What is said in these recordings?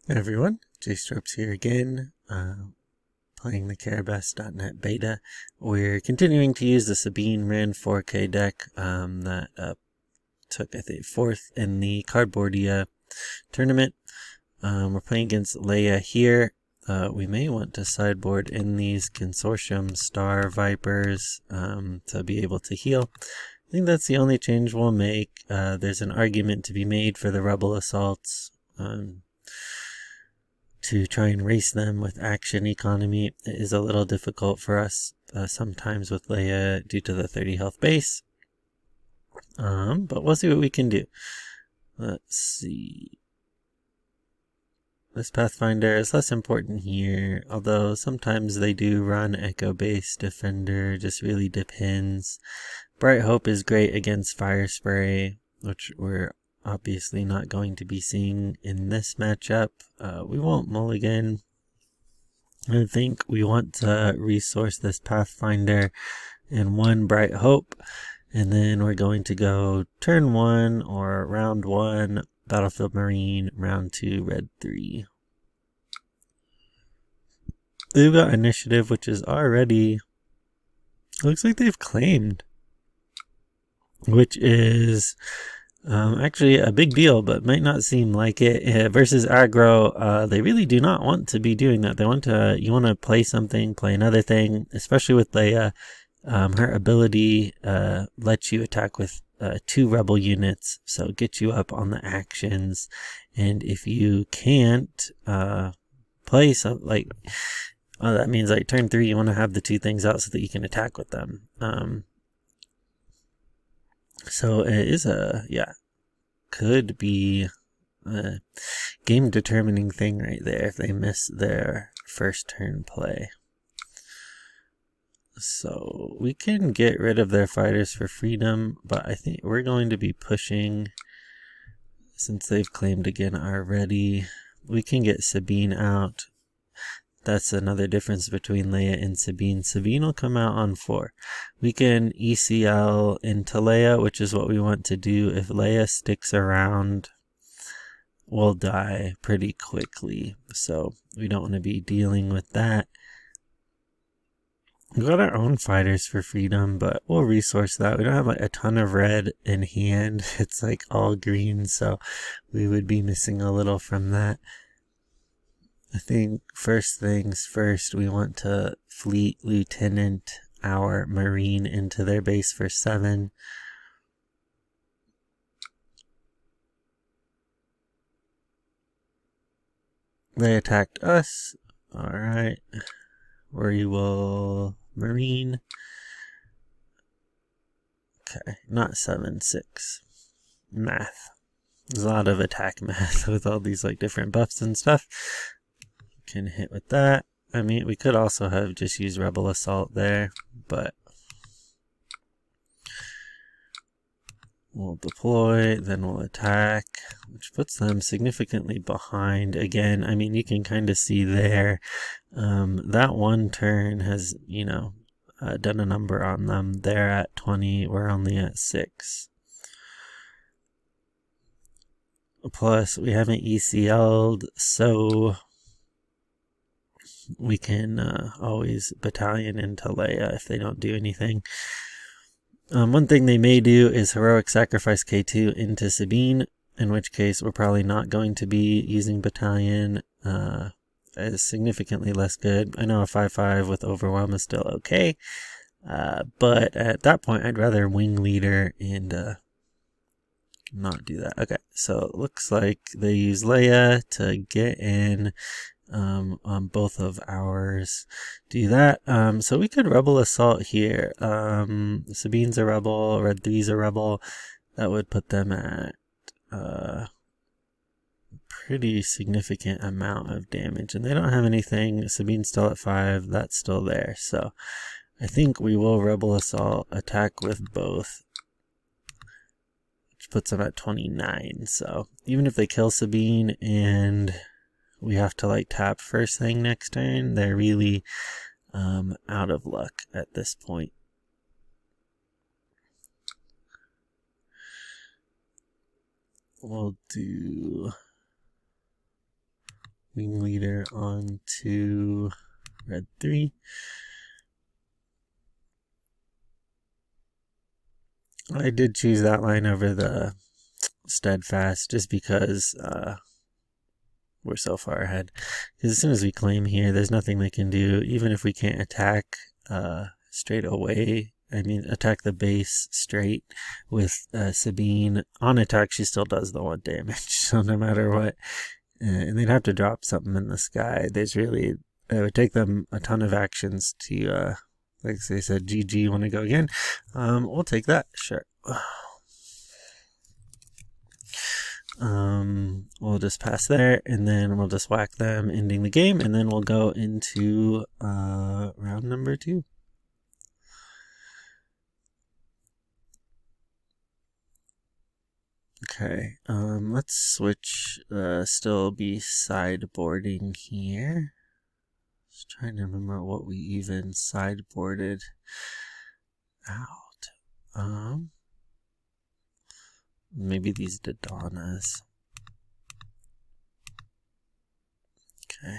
Hey everyone, JStropes here again, playing the Karabast beta. We're continuing to use the Sabine Ran 4K deck that took, I think, 4th in the Cardboardia tournament. We're playing against Leia here. We may want to sideboard in these Consortium Star Vipers to be able to heal. I think that's the only change we'll make. There's an argument to be made for the Rebel Assaults. To try and race them with action economy. It is a little difficult for us sometimes with Leia due to the 30 health base. But we'll see what we can do. Let's see. This Pathfinder is less important here, although sometimes they do run Echo Base Defender, just really depends. Bright Hope is great against Fire Spray, which we're obviously not going to be seeing in this matchup. We won't mulligan. I think we want to resource this Pathfinder in 1 Bright Hope, and then we're going to go turn 1 or round 1 Battlefield Marine, round 2 Red 3. They've got initiative, which is already, looks like they've claimed, which is actually a big deal, but might not seem like it. Versus aggro, they really do not want to be doing that. They want to, you want to play something, play another thing, especially with Leia. Her ability lets you attack with 2 rebel units, so get you up on the actions. And if you can't play some, like, that means like turn 3, you want to have the 2 things out so that you can attack with them. So it is could be a game determining thing right there if they miss their first turn play. So we can get rid of their fighters for freedom, but I think we're going to be pushing, since they've claimed again already. We can get Sabine out. That's another difference between Leia and Sabine. Sabine will come out on 4. We can ECL into Leia, which is what we want to do. If Leia sticks around, we'll die pretty quickly. So we don't want to be dealing with that. We've got our own fighters for freedom, but we'll resource that. We don't have like a ton of red in hand. It's like all green, so we would be missing a little from that. I think first things first, we want to fleet lieutenant our marine into their base for 7. They attacked us. Alright. We will marine. Okay, not 7, 6. Math. There's a lot of attack math with all these like different buffs and stuff. Can hit with that. I mean, we could also have just used Rebel Assault there, but we'll deploy, then we'll attack, which puts them significantly behind. Again, I mean, you can kind of see there, that one turn has, done a number on them. They're at 20, we're only at 6. Plus, we haven't ECL'd, so we can always battalion into Leia if they don't do anything. One thing they may do is heroic sacrifice K2 into Sabine, in which case we're probably not going to be using battalion. Is significantly less good. I know a 5/5 with overwhelm is still okay, but at that point I'd rather wing leader and not do that. Okay, so it looks like they use Leia to get in on both of ours. Do that. So we could Rebel Assault here. Sabine's a Rebel, Red 3's a Rebel. That would put them at pretty significant amount of damage. And they don't have anything. Sabine's still at 5. That's still there. So I think we will Rebel Assault, attack with both, which puts them at 29. So even if they kill Sabine and we have to like tap first thing next turn, they're really out of luck at this point. We'll do Wing leader on to red 3. I did choose that line over the steadfast just because we're so far ahead. Because as soon as we claim here, there's nothing they can do. Even if we can't attack straight away, I mean, attack the base straight with Sabine. On attack, she still does the 1 damage, so no matter what. And they'd have to drop something in the sky. It would take them a ton of actions to, like they said, GG, want to go again. We'll take that, sure. We'll just pass there, and then we'll just whack them, ending the game, and then we'll go into round number 2. Okay, let's switch, still be sideboarding here. Just trying to remember what we even sideboarded out. Maybe these Dodanas. Okay.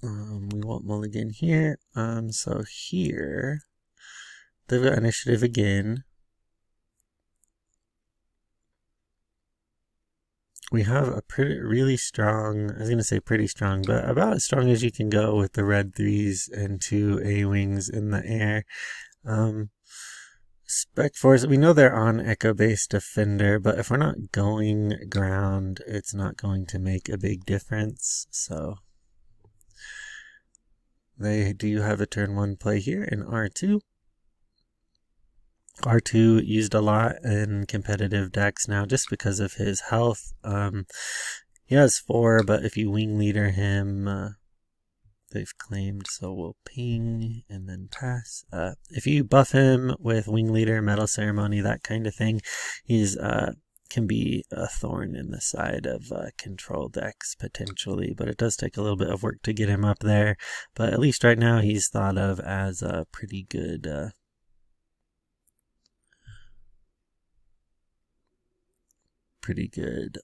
We won't mulligan here. So here, they've got initiative again. We have a really strong, I was going to say pretty strong, but about as strong as you can go with the red 3s and 2 A-wings in the air. Spec Force, we know they're on Echo-based Defender, but if we're not going ground, it's not going to make a big difference, so they do have a turn 1 play here in R2. R2 used a lot in competitive decks now just because of his health. He has 4, but if you wing leader him, they've claimed, so we'll ping and then pass. If you buff him with wing leader, metal ceremony, that kind of thing, he's can be a thorn in the side of control decks potentially, but it does take a little bit of work to get him up there. But at least right now he's thought of as a pretty good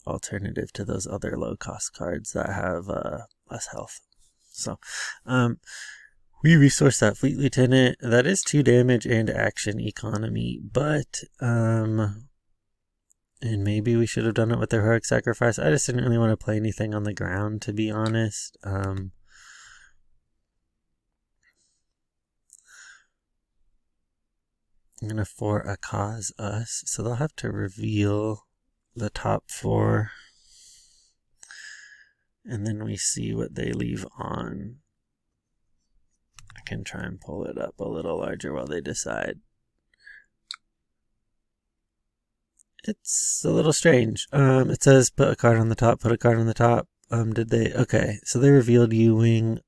alternative to those other low cost cards that have less health. So, we resource that Fleet Lieutenant. That is 2 damage and action economy, but, and maybe we should have done it with the Heroic Sacrifice. I just didn't really want to play anything on the ground, to be honest. I'm going to for a cause us, so they'll have to reveal the top 4. And then we see what they leave on. I can try and pull it up a little larger while they decide. It's a little strange. It says put a card on the top, put a card on the top. Did they? Okay, so they revealed U-Wing.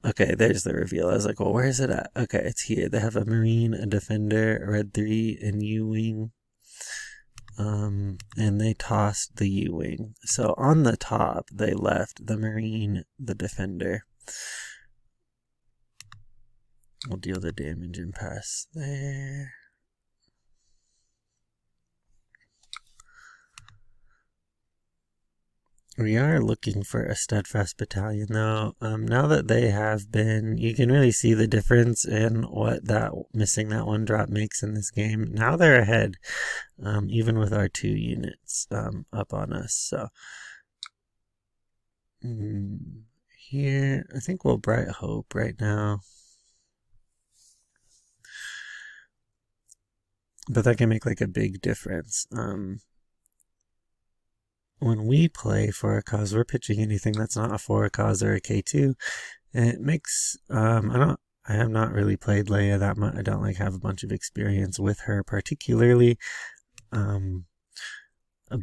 Okay, there's the reveal. I was like, well, where is it at? Okay, it's here. They have a Marine, a Defender, a red 3, and U-Wing. And they tossed the U-Wing. So on the top, they left the Marine, the Defender. We'll deal the damage and pass there. We are looking for a steadfast battalion though. Now that they have been, you can really see the difference in what that missing that 1 drop makes in this game. Now they're ahead, even with our 2 units up on us. So here, I think we'll Bright Hope right now. But that can make like a big difference. When we play for a cause, we're pitching anything that's not a for a cause or a K2. And it makes, I have not really played Leia that much. I don't have a bunch of experience with her particularly.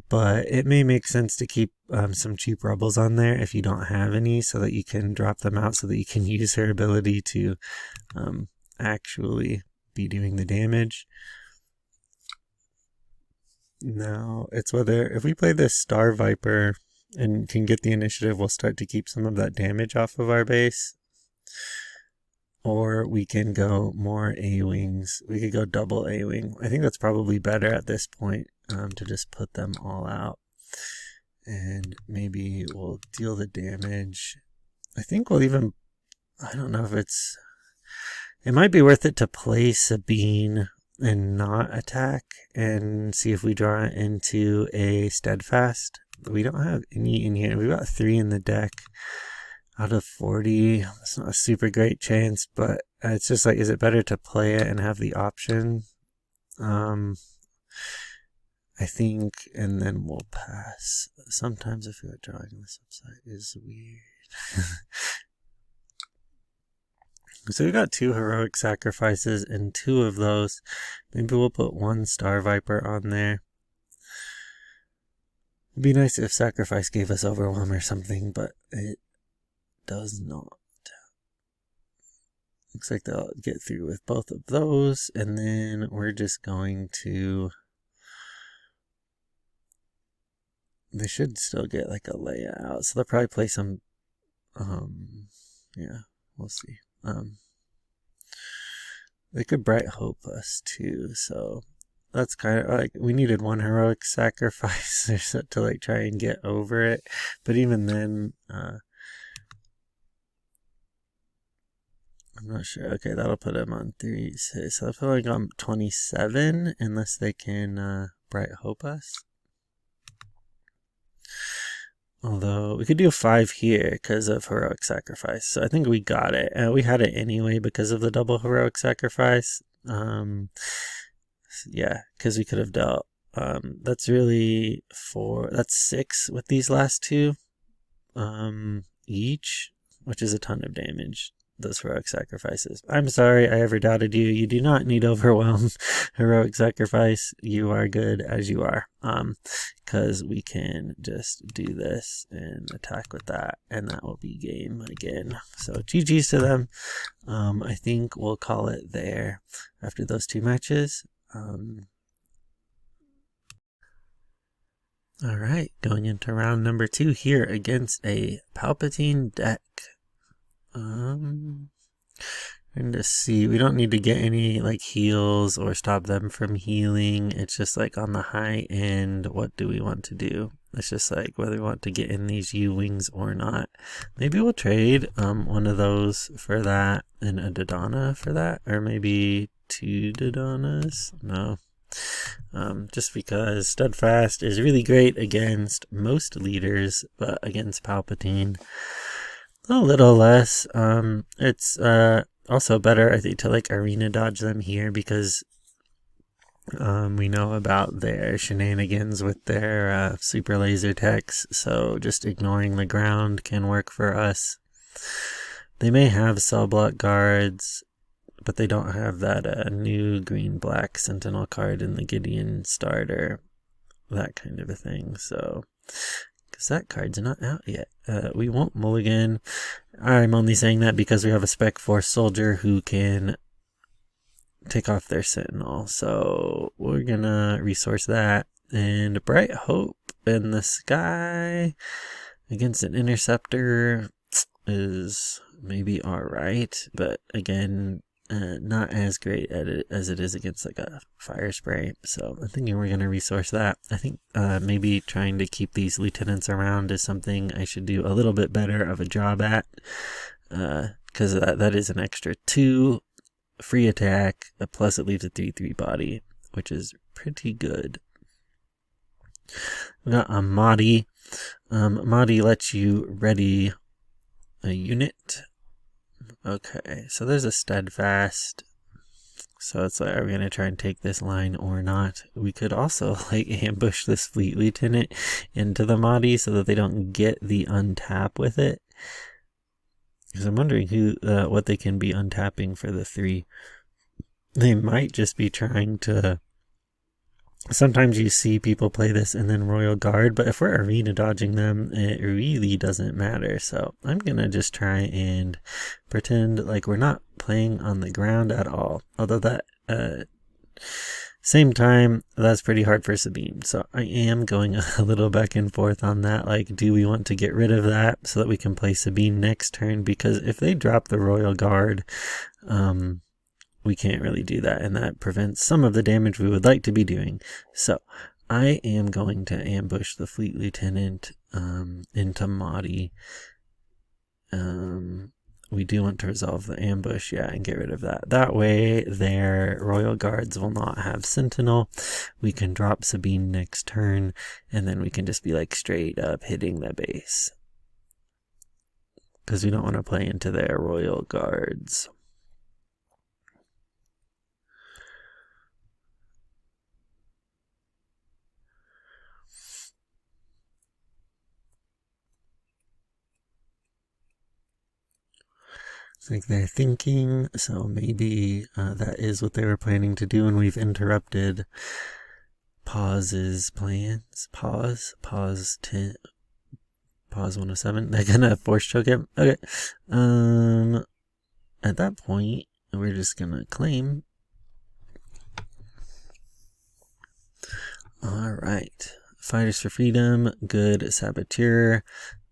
But it may make sense to keep some cheap rebels on there if you don't have any, so that you can drop them out so that you can use her ability to actually be doing the damage. Now, it's whether, if we play this Star Viper and can get the initiative, we'll start to keep some of that damage off of our base. Or we can go more A-Wings. We could go double A-Wing. I think that's probably better at this point. to just put them all out. And maybe we'll deal the damage. I think we'll even, I don't know if it might be worth it to play Sabine and not attack and see if we draw it into a Steadfast. We don't have any in here. We've got 3 in the deck out of 40. It's not a super great chance, but it's just like, is it better to play it and have the option? I think, and then we'll pass. Sometimes I feel like drawing this upside is weird. So we got 2 heroic sacrifices, and 2 of those, maybe we'll put 1 Star Viper on there. It'd be nice if sacrifice gave us overwhelm or something, but it does not. Looks like they'll get through with both of those, and then we're just going to... They should still get like a Leia out, so they'll probably play some... yeah, we'll see. They could Bright Hope us too, so that's kind of like, we needed 1 heroic sacrifice to like try and get over it, but even then, I'm not sure. Okay, that'll put him on 3, so I feel like I'm 27 unless they can Bright Hope us. Although, we could do 5 here because of heroic sacrifice. So I think we got it. We had it anyway because of the double heroic sacrifice. Yeah, because we could have dealt. That's really 4. That's 6 with these last 2 each, which is a ton of damage. Those heroic sacrifices. I'm sorry I ever doubted you. You do not need overwhelm heroic sacrifice. You are good as you are. Because we can just do this and attack with that, and that will be game again. So GG's to them. I think we'll call it there after those 2 matches. Alright, going into round number 2 here against a Palpatine deck. And to see, we don't need to get any like heals or stop them from healing. It's just like on the high end, what do we want to do? It's just like whether we want to get in these U-wings or not. Maybe we'll trade one of those for that and a Dodonna for that, or maybe 2 Dodonnas. No. Just because Steadfast is really great against most leaders, but against Palpatine a little less. It's also better, I think, to like arena dodge them here because we know about their shenanigans with their super laser techs, so just ignoring the ground can work for us. They may have cell block guards, but they don't have that new green-black sentinel card in the Gideon starter, that kind of a thing, so... because that card's not out yet. We won't mulligan. I'm only saying that because we have a Spec Force soldier who can take off their sentinel. So we're gonna resource that. And Bright Hope in the sky against an interceptor is maybe alright. But again, not as great at it as it is against like a fire spray, so I'm thinking we're going to resource that. I think maybe trying to keep these lieutenants around is something I should do a little bit better of a job at, because that is an extra 2 free attack, plus it leaves a 3/3 body, which is pretty good. We got a Mahdi. Mahdi lets you ready a unit. Okay, so there's a Steadfast. So it's like, are we going to try and take this line or not? We could also like ambush this fleet lieutenant into the Mahdi so that they don't get the untap with it. Because I'm wondering what they can be untapping for the 3. They might just be trying to... Sometimes you see people play this and then Royal Guard, but if we're arena dodging them, it really doesn't matter. So I'm going to just try and pretend like we're not playing on the ground at all. Although that, same time, that's pretty hard for Sabine. So I am going a little back and forth on that. Like, do we want to get rid of that so that we can play Sabine next turn? Because if they drop the Royal Guard, we can't really do that, and that prevents some of the damage we would like to be doing. So I am going to ambush the Fleet Lieutenant into Mahdi. We do want to resolve the ambush, yeah, and get rid of that. That way, their Royal Guards will not have Sentinel. We can drop Sabine next turn, and then we can just be like straight up hitting the base. Because we don't want to play into their Royal Guards. It's like they're thinking, so maybe that is what they were planning to do, and we've interrupted Pause's plans. Pause 107. They're gonna force choke him. Okay. At that point, we're just gonna claim. Alright. Fighters for Freedom, good Saboteur.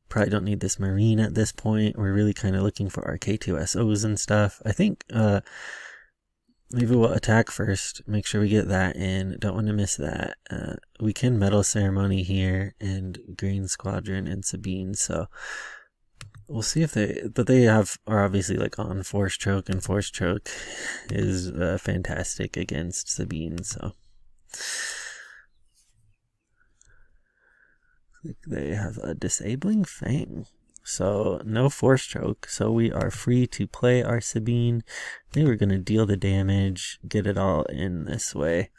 Probably don't need this Marine at this point. We're really kind of looking for our K2SOs and stuff. I think maybe we'll attack first. Make sure we get that in. Don't want to miss that. We can Medal Ceremony here and Green Squadron and Sabine. So we'll see if they are obviously like on Force Choke, and Force Choke is fantastic against Sabine. So they have a Disabling Fang, so no Force Choke, so we are free to play our Sabine. They were going to deal the damage, get it all in this way.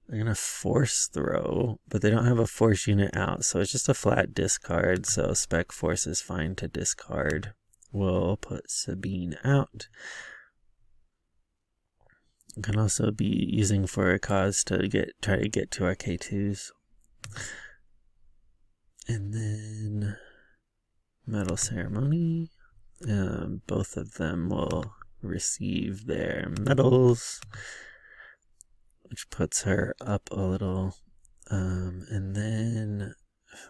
They're going to Force Throw, but they don't have a Force unit out, so it's just a flat discard, so Spec Force is fine to discard. We'll put Sabine out. We can also be using For a Cause to try to get to our K2s. And then Medal Ceremony. Both of them will receive their medals, which puts her up a little. And then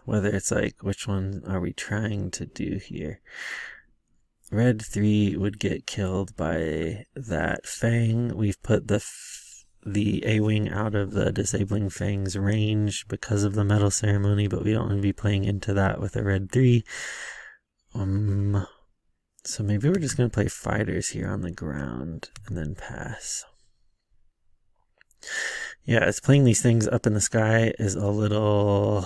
whether it's like, which one are we trying to do here? Red 3 would get killed by that Fang. We've put the A-Wing out of the Disabling Fang's range because of the Medal Ceremony, but we don't want to be playing into that with a Red 3. So maybe we're just going to play fighters here on the ground and then pass. Yeah, it's playing these things up in the sky is a little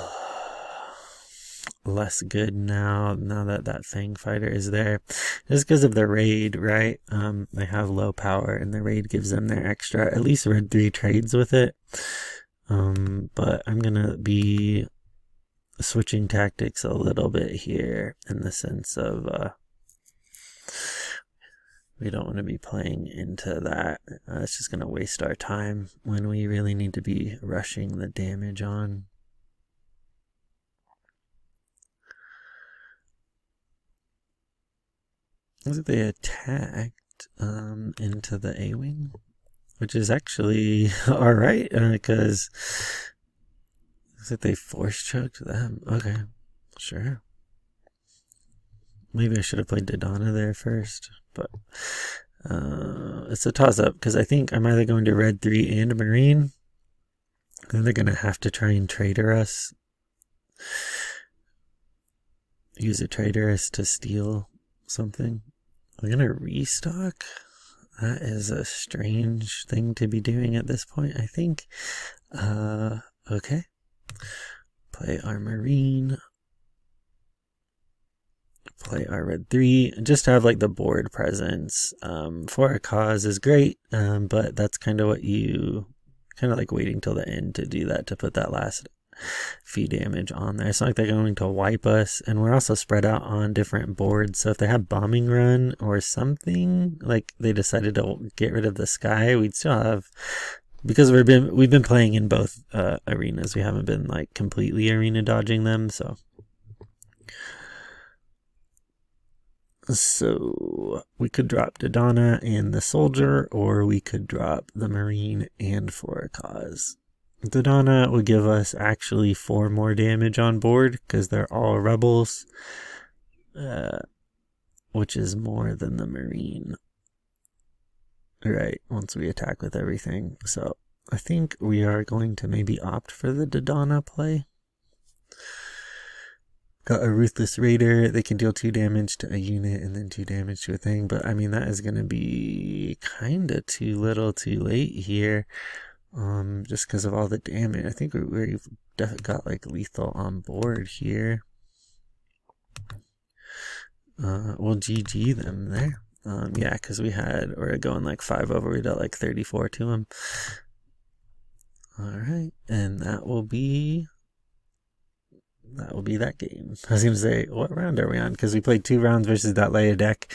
less good now that that Fang fighter is there, just because of the raid, right? They have low power and the raid gives them their extra. At least Red 3 trades with it, but I'm gonna be switching tactics a little bit here in the sense of we don't want to be playing into that. It's just gonna waste our time when we really need to be rushing the damage on. They attacked into the A-Wing, which is actually alright, because they Force Choked them. Okay, sure. Maybe I should have played Dodonna there first, but it's a toss-up, because I think I'm either going to Red 3 and Marine. Then they're going to have to try and trader us. Use a traderess to steal something. We're gonna restock? That is a strange thing to be doing at this point, I think. Okay. Play our Marine. Play our Red 3. Just have like the board presence. For a Cause is great, but that's kind of what you kind of like waiting till the end to do that, to put that last fee damage on there. It's not like they're going to wipe us, and we're also spread out on different boards, so if they have bombing run or something, like they decided to get rid of the sky, we'd still have, because we've been playing in both arenas. We haven't been like completely arena dodging them, so we could drop Dodonna and the Soldier, or we could drop the Marine and For a Cause. Dodonna would give us actually 4 more damage on board because they're all rebels, which is more than the Marine. Right, once we attack with everything. So I think we are going to maybe opt for the Dodonna play. Got a Ruthless Raider. They can deal 2 damage to a unit and then 2 damage to a thing. But I mean, that is going to be kind of too little too late here. Just because of all the damage. I think we've definitely got like lethal on board here. We'll GG them there. Yeah, because we're going like 5 over. We dealt like 34 to them. Alright, and that will be that game. I was going to say, what round are we on? Because we played 2 rounds versus that Leia deck.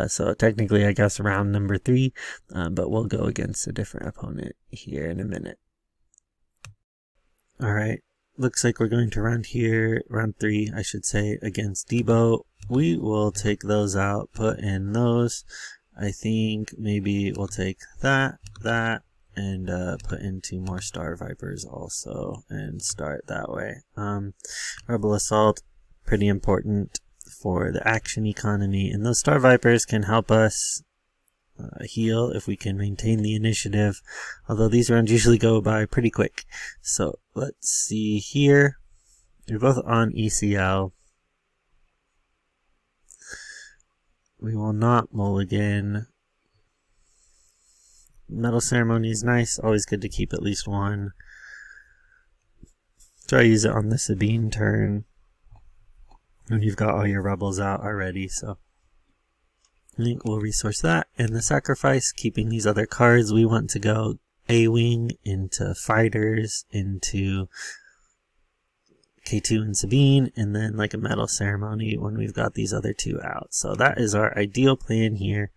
So technically, I guess round number 3. But we'll go against a different opponent here in a minute. Alright, looks like we're going to round 3, I should say, against Debo. We will take those out, put in those. I think maybe we'll take that, and put in 2 more Star Vipers also and start that way. Rebel Assault, pretty important for the action economy, and those Star Vipers can help us heal if we can maintain the initiative, although these rounds usually go by pretty quick. So let's see here. We're both on ECL. We will not mulligan. Metal Ceremony is nice, always good to keep at least 1. Try to use it on the Sabine turn when you've got all your rebels out already, so I think we'll resource that. And the sacrifice, keeping these other cards, we want to go A-Wing into Fighters, into K2 and Sabine, and then like a Metal Ceremony when we've got these other 2 out. So that is our ideal plan here.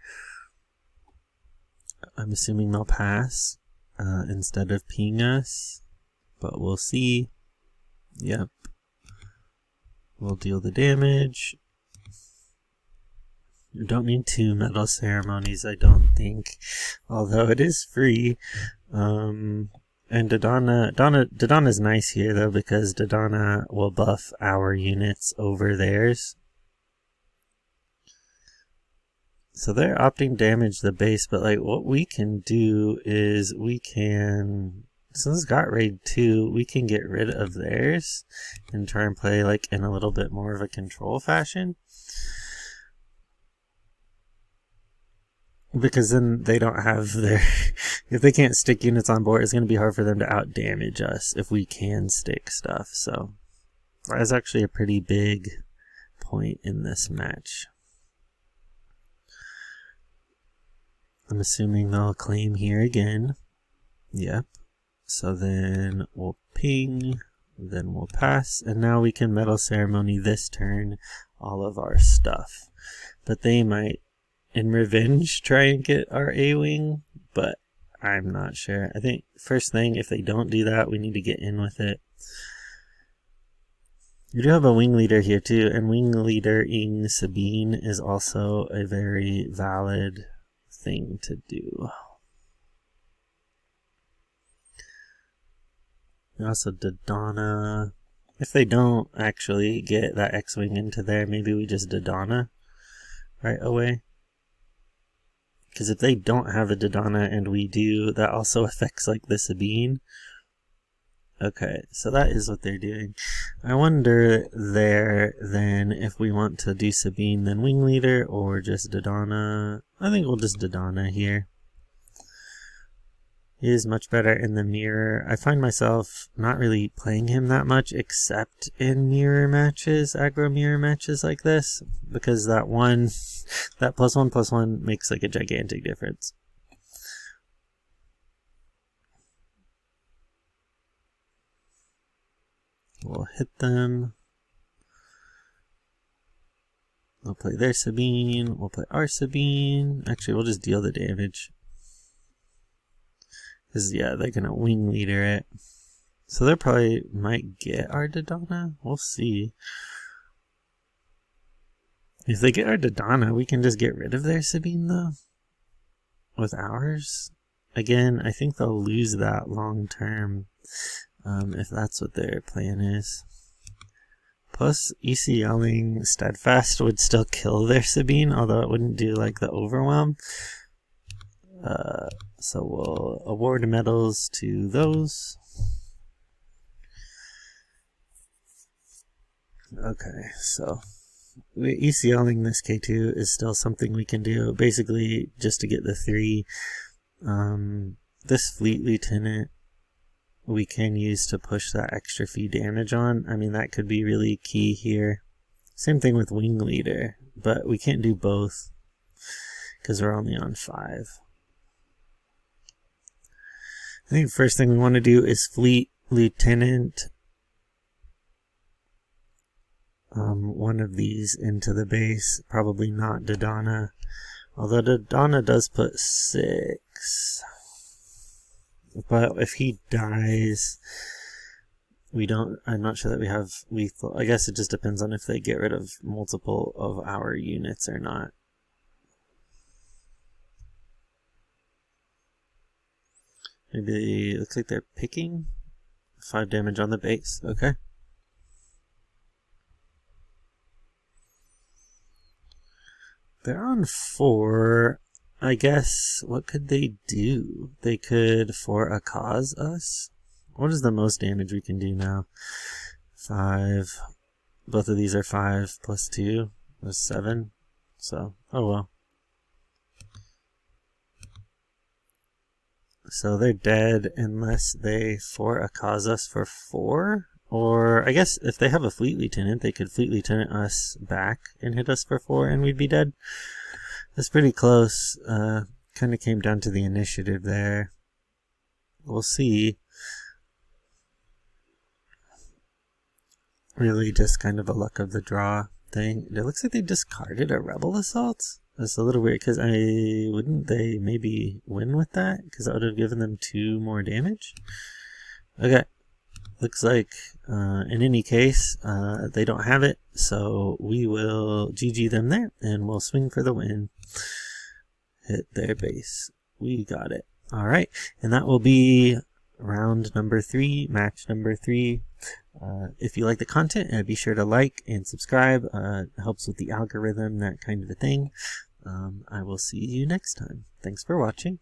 I'm assuming they'll pass instead of ping us, but we'll see. Yep. We'll deal the damage. You don't need 2 Metal Ceremonies, I don't think, although it is free. And Dodonna's nice here though, because Dodonna will buff our units over theirs. So they're opting damage the base, but like what we can do is we can, since it's got raid 2, we can get rid of theirs and try and play like in a little bit more of a control fashion. Because then they don't have their, if they can't stick units on board, it's going to be hard for them to out damage us if we can stick stuff. So that's actually a pretty big point in this match. I'm assuming they'll claim here again. Yep. So then we'll ping, then we'll pass, and now we can Metal Ceremony this turn all of our stuff. But they might, in revenge, try and get our A-Wing, but I'm not sure. I think first thing, if they don't do that, we need to get in with it. You do have a wing leader here too, and wing leader-ing Sabine is also a very valid thing to do. Also Dodonna. If they don't actually get that X-Wing into there, maybe we just Dodonna right away. Because if they don't have a Dodonna and we do, that also affects like the Sabine. Okay, so that is what they're doing. I wonder there then if we want to do Sabine then Wing Leader or just Dodonna. I think we'll just Dodonna here. He is much better in the mirror. I find myself not really playing him that much except in mirror matches, aggro mirror matches like this, because that +1/+1 makes like a gigantic difference. We'll hit them. We'll play their Sabine. We'll play our Sabine. Actually, we'll just deal the damage. Because, yeah, they're going to wing leader it. So they probably might get our Dodonna. We'll see. If they get our Dodonna, we can just get rid of their Sabine, though. With ours. Again, I think they'll lose that long term. If that's what their plan is. Plus, ECLing Steadfast would still kill their Sabine, although it wouldn't do like the overwhelm. So we'll award medals to those. Okay, so ECLing this K2 is still something we can do, basically just to get the 3. This Fleet Lieutenant we can use to push that extra few damage on. I mean, that could be really key here. Same thing with Wing Leader, but we can't do both because we're only on 5. I think the first thing we want to do is Fleet Lieutenant one of these into the base. Probably not Dodonna, although Dodonna does put 6. But if he dies, we don't. I'm not sure that we have lethal. I guess it just depends on if they get rid of multiple of our units or not. Maybe it looks like they're picking 5 damage on the base. Okay. They're on 4. I guess, what could they do? They could for a cause us. What is the most damage we can do now? 5. Both of these are 5 plus 2. That's 7. So, oh well. So they're dead unless they for a cause us for 4. Or, I guess, if they have a Fleet Lieutenant, they could Fleet Lieutenant us back and hit us for 4 and we'd be dead. That's pretty close. Kind of came down to the initiative there. We'll see. Really just kind of a luck of the draw thing. It looks like they discarded a Rebel Assault. That's a little weird, because wouldn't they maybe win with that? Because that would have given them 2 more damage. Okay. Looks like, in any case, they don't have it, so we will GG them there, and we'll swing for the win. Hit their base. We got it. Alright, and that will be round number 3, match number 3. If you like the content, be sure to like and subscribe. It helps with the algorithm, that kind of a thing. I will see you next time. Thanks for watching.